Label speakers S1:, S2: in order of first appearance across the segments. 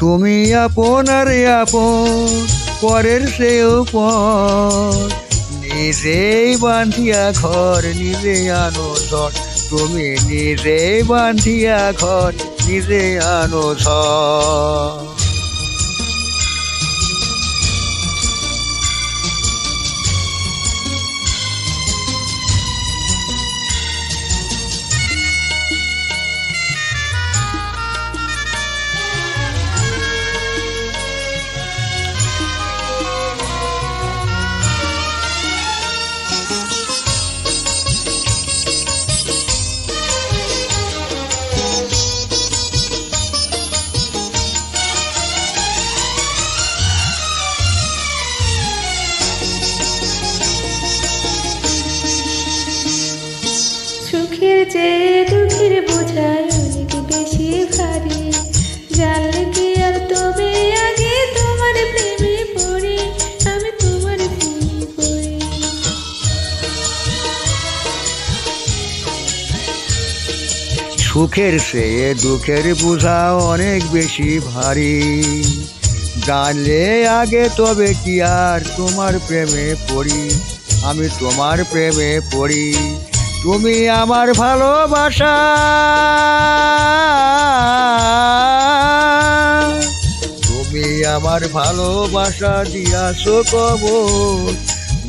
S1: তুমি আপন আর আপন, পরের সেও পর। নিজেই বান্ধিয়া ঘর, নিজে আনো ঝড়। তুমি নিজেই বান্ধিয়া ঘর, নিজে আনো ঝড়।
S2: সুখের চেয়ে দুঃখের বোঝায় অনেক বেশি ভারী। জানলে কি আর তবে আগে তোমার প্রেমে পড়ি, আমি তোমার প্রেমে পড়ি।
S1: সুখের চেয়ে দুঃখের বোঝা অনেক বেশি ভারী। জানলে আগে তবে কি আর তোমার প্রেমে পড়ি, আমি তোমার প্রেমে পড়ি। তুমি আমার ভালোবাসা, তুমি আমার ভালোবাসা দিয়াছো কবর।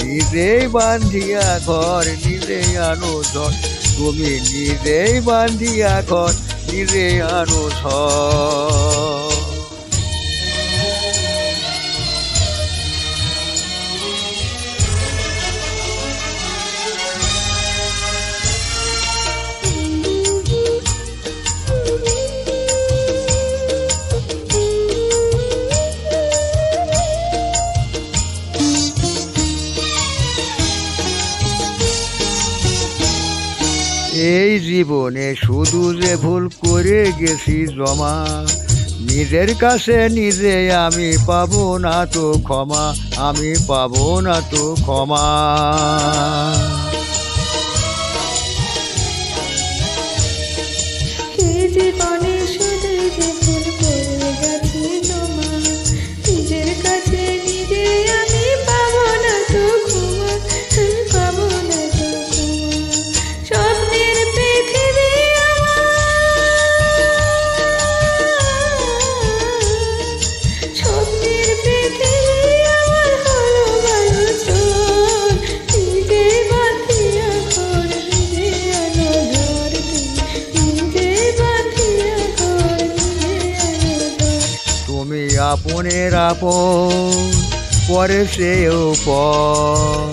S1: নিজেই বান্ধিয়া ঘর, নিজে আনো ঝড়। তুমি নিজেই বান্ধিয়া ঘর, নিজে আনো ঝড়। এই জীবনে শুধু যে ভুল করে গেছি জমা, নিজের কাছে নিজে আমি পাবো না তো ক্ষমা, আমি পাবো না তো ক্ষমা।
S2: এই জীবনে শুধু যে ভুল করে গেছি জমা, নিজের কাছে নিজে আমি পাবো না তো ক্ষমা, আমি পাবো না তো ক্ষমা। স্বপ্নের পৃথিবী স্বপ্নের পৃথিবী আমার হলো ভালো চোর। নিজে বাঁধিয়া ঘর, নিজে আনো ঝড়। নিজে বাঁধিয়া ঘর, নিজে আনো ঝড়।
S1: তুমি আপনের আপন, পরে সেও পর।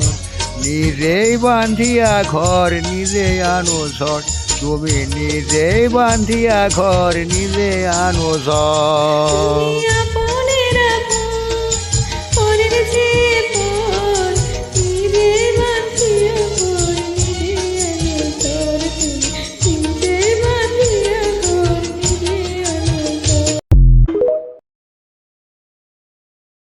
S1: নিজেই বান্ধিয়া ঘর, নিজে আনো ঝড়। তুমি নিজেই বান্ধিয়া ঘর, নিজে আনো ঝড়।
S2: তুমি